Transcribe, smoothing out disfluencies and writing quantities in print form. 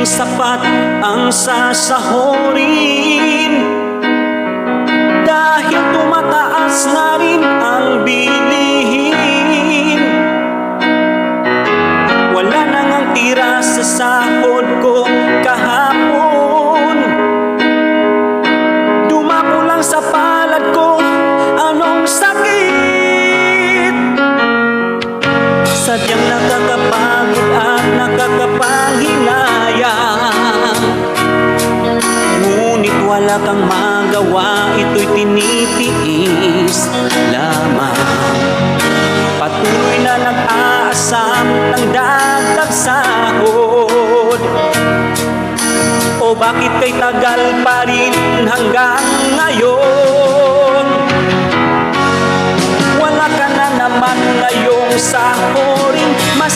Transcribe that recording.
sapat ang sasahurin, dahil tumataas na rin ang bilihin. Wala na ngang tira sa sahod ko kahapon, dumako lang sa palad ko anong sakit. Sadyang nakakapagod at nakakapanghinayang, ngunit wala kang magawa, ito'y tinitiis lamang. Patuloy na nag-aasam ng dagdag sahod, o bakit kay tagal pa rin hanggang ngayon? Wala ka na naman ngayong sahod,